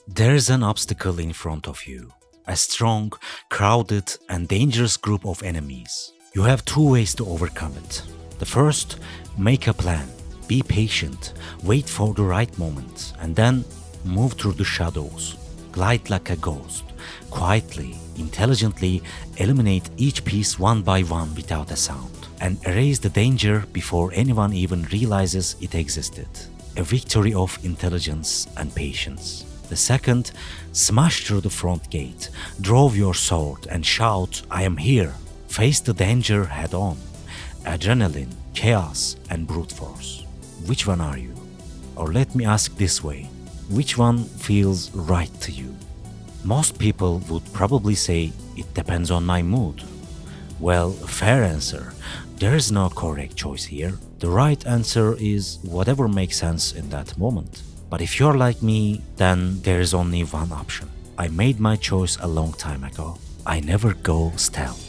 There's an obstacle in front of you. A strong, crowded, and dangerous group of enemies. You have two ways to overcome it. The first, make a plan. Be patient, wait for the right moment, and then move through the shadows. Glide like a ghost. Quietly, intelligently eliminate each piece one by one without a sound, and erase the danger before anyone even realizes it existed. A victory of intelligence and patience. The second, smash through the front gate, draw your sword and shout, "I am here." Face the danger head on. Adrenaline, chaos, and brute force. Which one are you? Or let me ask this way, which one feels right to you? Most people would probably say it depends on my mood. Well, fair answer. There is no correct choice here. The right answer is whatever makes sense in that moment. But if you're like me, then there is only one option. I made my choice a long time ago. I never go stealth.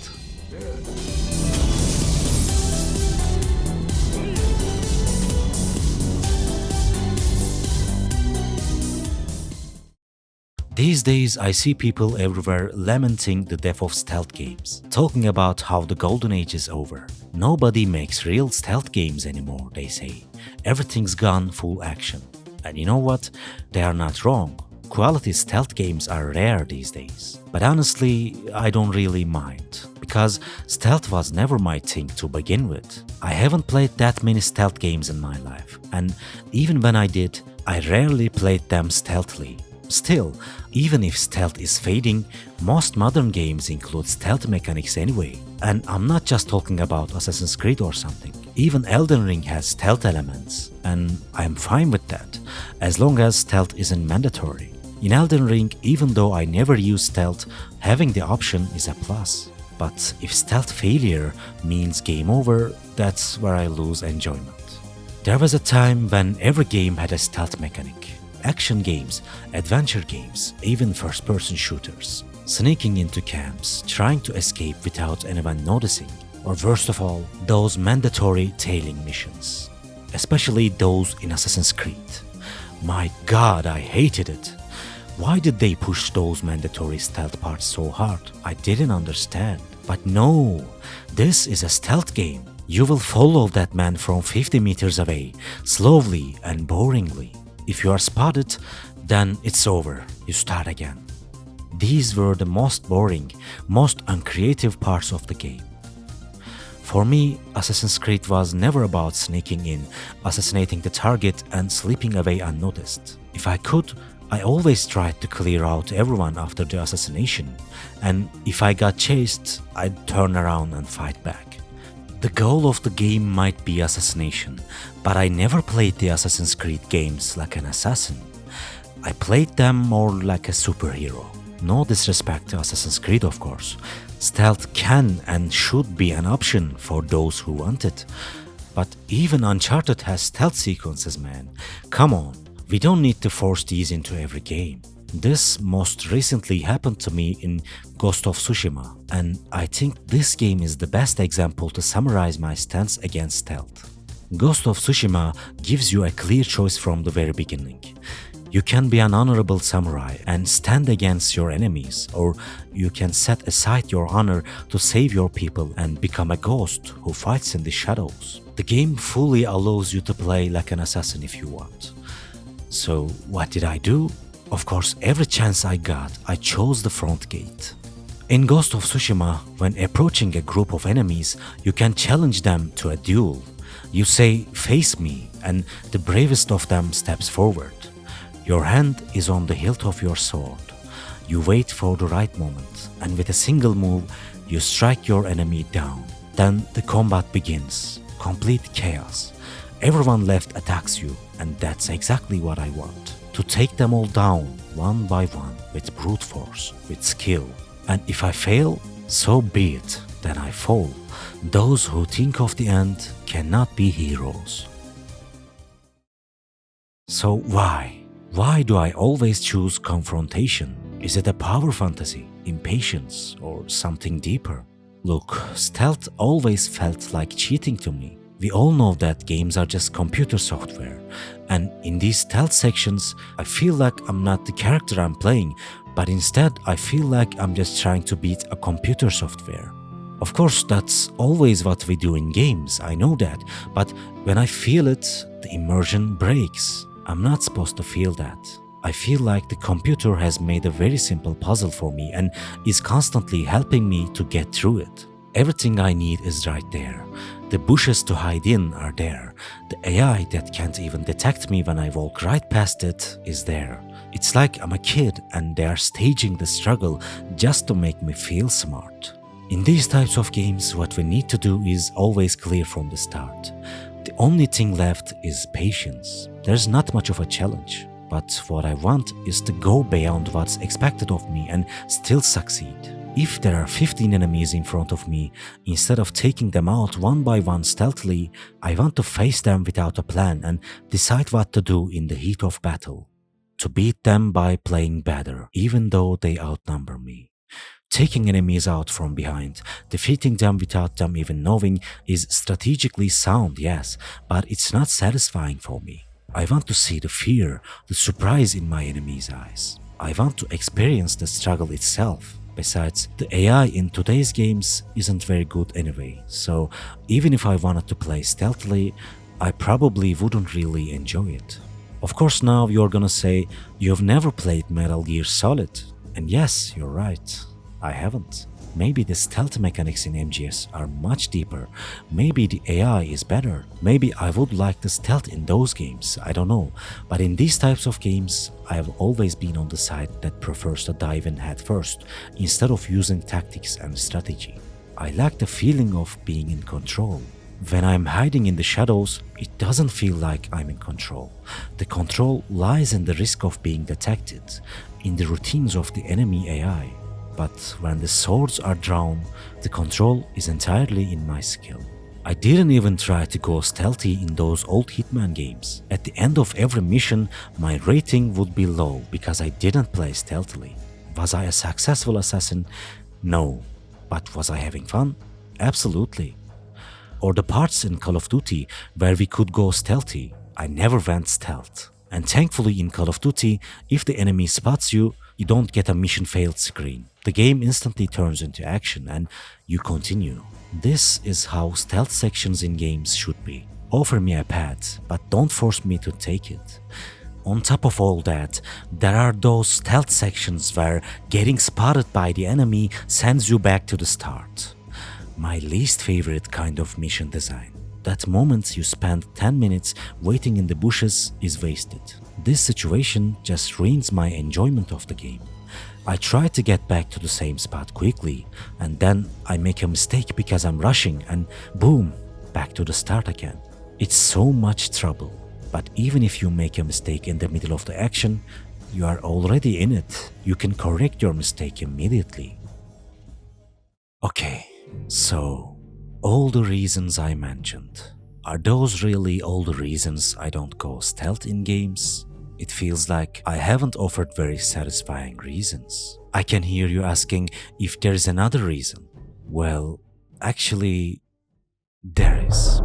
These days, I see people everywhere lamenting the death of stealth games, talking about how the golden age is over. Nobody makes real stealth games anymore, they say. Everything's gone full action. And you know what? They are not wrong. Quality stealth games are rare these days. But honestly, I don't really mind, because stealth was never my thing to begin with. I haven't played that many stealth games in my life, and even when I did, I rarely played them stealthily. Still, even if stealth is fading, most modern games include stealth mechanics anyway. And I'm not just talking about Assassin's Creed or something. Even Elden Ring has stealth elements, and I'm fine with that, as long as stealth isn't mandatory. In Elden Ring, even though I never use stealth, having the option is a plus. But if stealth failure means game over, that's where I lose enjoyment. There was a time when every game had a stealth mechanic. Action games, adventure games, even first-person shooters. Sneaking into camps, trying to escape without anyone noticing. Or worst of all, those mandatory tailing missions. Especially those in Assassin's Creed. My god, I hated it. Why did they push those mandatory stealth parts so hard? I didn't understand. But no, this is a stealth game. You will follow that man from 50 meters away, slowly and boringly. If you are spotted, then it's over. You start again. These were the most boring, most uncreative parts of the game. For me, Assassin's Creed was never about sneaking in, assassinating the target, and slipping away unnoticed. If I could, I always tried to clear out everyone after the assassination, and if I got chased, I'd turn around and fight back. The goal of the game might be assassination, but I never played the Assassin's Creed games like an assassin. I played them more like a superhero. No disrespect to Assassin's Creed, of course. Stealth can and should be an option for those who want it. But even Uncharted has stealth sequences, man. Come on, we don't need to force these into every game. This most recently happened to me in Ghost of Tsushima, and I think this game is the best example to summarize my stance against stealth. Ghost of Tsushima gives you a clear choice from the very beginning. You can be an honorable samurai and stand against your enemies, or you can set aside your honor to save your people and become a ghost who fights in the shadows. The game fully allows you to play like an assassin if you want. So what did I do? Of course, every chance I got, I chose the front gate. In Ghost of Tsushima, when approaching a group of enemies, you can challenge them to a duel. You say, "Face me," and the bravest of them steps forward. Your hand is on the hilt of your sword. You wait for the right moment, and with a single move, you strike your enemy down. Then the combat begins. Complete chaos. Everyone left attacks you, and that's exactly what I want. To take them all down, one by one, with brute force, with skill. And if I fail, so be it, then I fall. Those who think of the end cannot be heroes. So why? Why do I always choose confrontation? Is it a power fantasy, impatience, or something deeper? Look, stealth always felt like cheating to me. We all know that games are just computer software, and in these stealth sections, I feel like I'm not the character I'm playing, but instead I feel like I'm just trying to beat a computer software. Of course, that's always what we do in games, I know that, but when I feel it, the immersion breaks. I'm not supposed to feel that. I feel like the computer has made a very simple puzzle for me and is constantly helping me to get through it. Everything I need is right there. The bushes to hide in are there. The AI that can't even detect me when I walk right past it is there. It's like I'm a kid and they are staging the struggle just to make me feel smart. In these types of games, what we need to do is always clear from the start. The only thing left is patience. There's not much of a challenge, but what I want is to go beyond what's expected of me and still succeed. If there are 15 enemies in front of me, instead of taking them out one by one stealthily, I want to face them without a plan and decide what to do in the heat of battle. To beat them by playing better, even though they outnumber me. Taking enemies out from behind, defeating them without them even knowing is strategically sound, yes, but it's not satisfying for me. I want to see the fear, the surprise in my enemy's eyes. I want to experience the struggle itself. Besides, the AI in today's games isn't very good anyway, so even if I wanted to play stealthily, I probably wouldn't really enjoy it. Of course, now you're gonna say, you've never played Metal Gear Solid. And yes, you're right. I haven't. Maybe the stealth mechanics in MGS are much deeper. Maybe the AI is better. Maybe I would like the stealth in those games, I don't know. But in these types of games, I have always been on the side that prefers to dive in head first, instead of using tactics and strategy. I like the feeling of being in control. When I'm hiding in the shadows, it doesn't feel like I'm in control. The control lies in the risk of being detected, in the routines of the enemy AI. But when the swords are drawn, the control is entirely in my skill. I didn't even try to go stealthy in those old Hitman games. At the end of every mission, my rating would be low because I didn't play stealthily. Was I a successful assassin? No. But was I having fun? Absolutely. Or the parts in Call of Duty where we could go stealthy. I never went stealth. And thankfully in Call of Duty, if the enemy spots you, you don't get a mission failed screen. The game instantly turns into action and you continue. This is how stealth sections in games should be. Offer me a pad, but don't force me to take it. On top of all that, there are those stealth sections where getting spotted by the enemy sends you back to the start. My least favorite kind of mission design. That moment you spend 10 minutes waiting in the bushes is wasted. This situation just ruins my enjoyment of the game. I try to get back to the same spot quickly, and then I make a mistake because I'm rushing and boom, back to the start again. It's so much trouble, but even if you make a mistake in the middle of the action, you are already in it. You can correct your mistake immediately. Okay, so all the reasons I mentioned, are those really all the reasons I don't go stealth in games? It feels like I haven't offered very satisfying reasons. I can hear you asking if there is another reason. Well, actually, there is.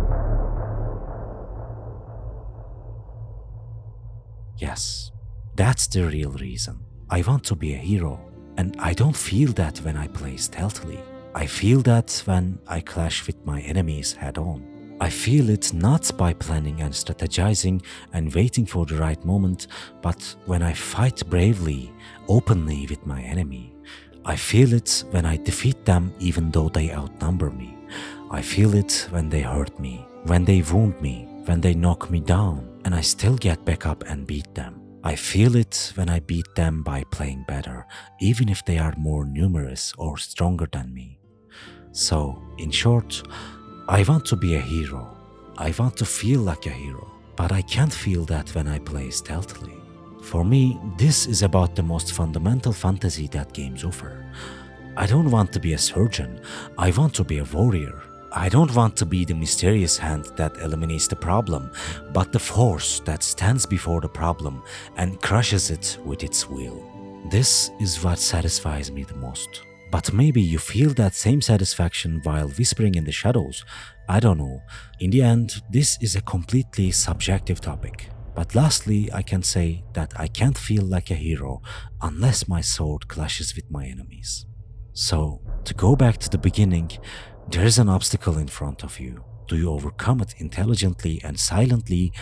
Yes, that's the real reason. I want to be a hero, and I don't feel that when I play stealthily. I feel that when I clash with my enemies head on. I feel it not by planning and strategizing and waiting for the right moment, but when I fight bravely, openly with my enemy. I feel it when I defeat them even though they outnumber me. I feel it when they hurt me, when they wound me, when they knock me down, and I still get back up and beat them. I feel it when I beat them by playing better, even if they are more numerous or stronger than me. So, in short, I want to be a hero. I want to feel like a hero, but I can't feel that when I play stealthily. For me, this is about the most fundamental fantasy that games offer. I don't want to be a surgeon, I want to be a warrior. I don't want to be the mysterious hand that eliminates the problem, but the force that stands before the problem and crushes it with its will. This is what satisfies me the most. But maybe you feel that same satisfaction while whispering in the shadows. I don't know. In the end, this is a completely subjective topic. But lastly, I can say that I can't feel like a hero unless my sword clashes with my enemies. So, to go back to the beginning, there is an obstacle in front of you. Do you overcome it intelligently and silently,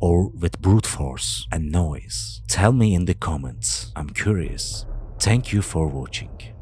or with brute force and noise? Tell me in the comments. I'm curious. Thank you for watching.